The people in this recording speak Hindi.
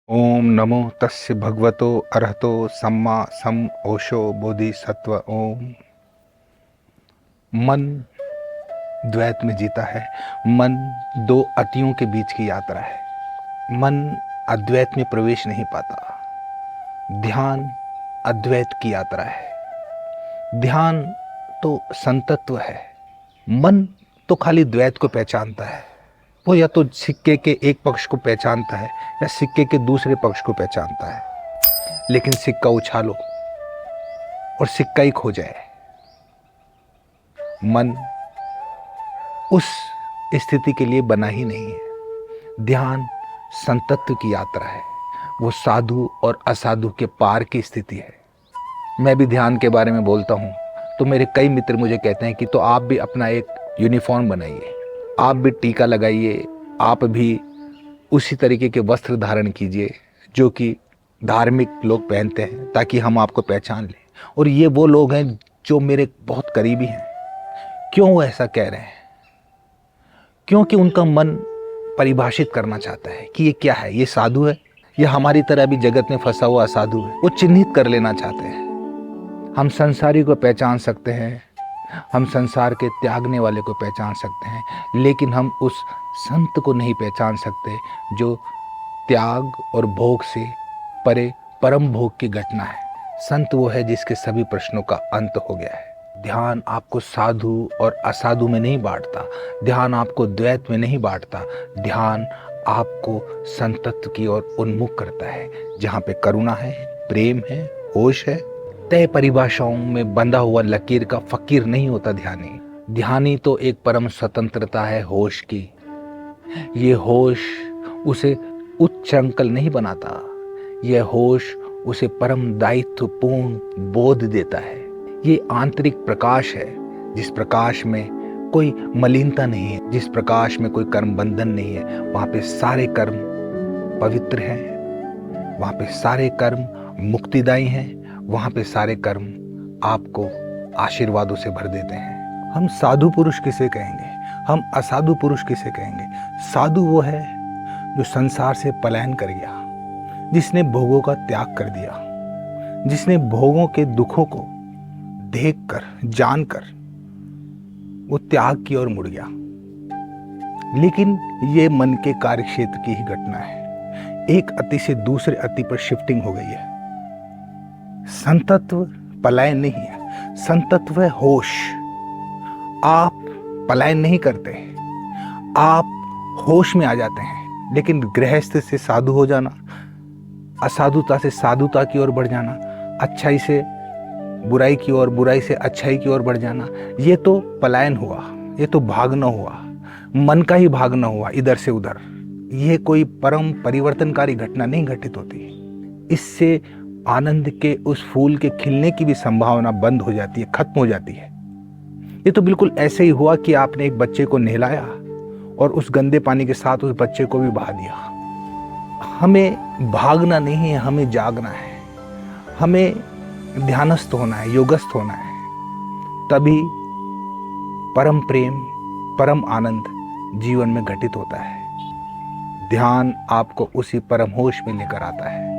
ओम नमो तस्य भगवतो अरहतो सम्मा सम ओशो बोधिसत्व। ओम। मन द्वैत में जीता है। मन दो अतियों के बीच की यात्रा है। मन अद्वैत में प्रवेश नहीं पाता। ध्यान अद्वैत की यात्रा है। ध्यान तो संतत्व है। मन तो खाली द्वैत को पहचानता है। वो या तो सिक्के के एक पक्ष को पहचानता है या सिक्के के दूसरे पक्ष को पहचानता है। लेकिन सिक्का उछालो और सिक्का ही खो जाए, मन उस स्थिति के लिए बना ही नहीं है। ध्यान संतत्व की यात्रा है। वो साधु और असाधु के पार की स्थिति है। मैं भी ध्यान के बारे में बोलता हूँ तो मेरे कई मित्र मुझे कहते हैं कि तो आप भी अपना एक यूनिफॉर्म बनाइए, आप भी टीका लगाइए, आप भी उसी तरीके के वस्त्र धारण कीजिए जो कि धार्मिक लोग पहनते हैं, ताकि हम आपको पहचान लें। और ये वो लोग हैं जो मेरे बहुत करीबी हैं। क्यों वो ऐसा कह रहे हैं? क्योंकि उनका मन परिभाषित करना चाहता है कि ये क्या है, ये साधु है या हमारी तरह भी जगत में फंसा हुआ असाधु है। वो चिन्हित कर लेना चाहते हैं। हम संसारी को पहचान सकते हैं, हम संसार के त्यागने वाले को पहचान सकते हैं, लेकिन हम उस संत को नहीं पहचान सकते जो त्याग और भोग से परे परम भोग की घटना है। संत वो है जिसके सभी प्रश्नों का अंत हो गया है। ध्यान आपको साधु और असाधु में नहीं बांटता। ध्यान आपको द्वैत में नहीं बांटता। ध्यान आपको संतत्व की ओर उन्मुख करता है, जहाँ पे करुणा है, प्रेम है, होश है। तय परिभाषाओं में बंधा हुआ लकीर का फकीर नहीं होता ध्यानी। ध्यानी तो एक परम स्वतंत्रता है होश की। ये होश उसे उच्च अंकल नहीं बनाता। यह होश उसे परम दायित्वपूर्ण बोध देता है। ये आंतरिक प्रकाश है, जिस प्रकाश में कोई मलिनता नहीं है, जिस प्रकाश में कोई कर्म बंधन नहीं है। वहां पे सारे कर्म पवित्र हैं, वहां पे सारे कर्म मुक्तिदायी हैं, वहां पे सारे कर्म आपको आशीर्वादों से भर देते हैं। हम साधु पुरुष किसे कहेंगे? हम असाधु पुरुष किसे कहेंगे? साधु वो है जो संसार से पलायन कर गया, जिसने भोगों का त्याग कर दिया, जिसने भोगों के दुखों को देखकर जानकर वो त्याग की ओर मुड़ गया। लेकिन ये मन के कार्य क्षेत्र की ही घटना है। एक अति से दूसरे अति पर शिफ्टिंग हो गई है। संतत्व पलायन नहीं है, संतत्व है होश। आप पलायन नहीं करते, आप होश में आ जाते हैं। लेकिन गृहस्थ से साधु हो जाना, असाधुता से साधुता की ओर बढ़ जाना, अच्छाई से बुराई की ओर, बुराई से अच्छाई की ओर बढ़ जाना, ये तो पलायन हुआ, ये तो भागना हुआ, मन का ही भागना हुआ इधर से उधर। ये कोई परम परिवर्तनकारी घटना नहीं घटित होती। इससे आनंद के उस फूल के खिलने की भी संभावना बंद हो जाती है, खत्म हो जाती है। ये तो बिल्कुल ऐसे ही हुआ कि आपने एक बच्चे को नहलाया और उस गंदे पानी के साथ उस बच्चे को भी बहा दिया। हमें भागना नहीं है, हमें जागना है, हमें ध्यानस्थ होना है, योगस्थ होना है। तभी परम प्रेम, परम आनंद जीवन में घटित होता है। ध्यान आपको उसी परम होश में लेकर आता है।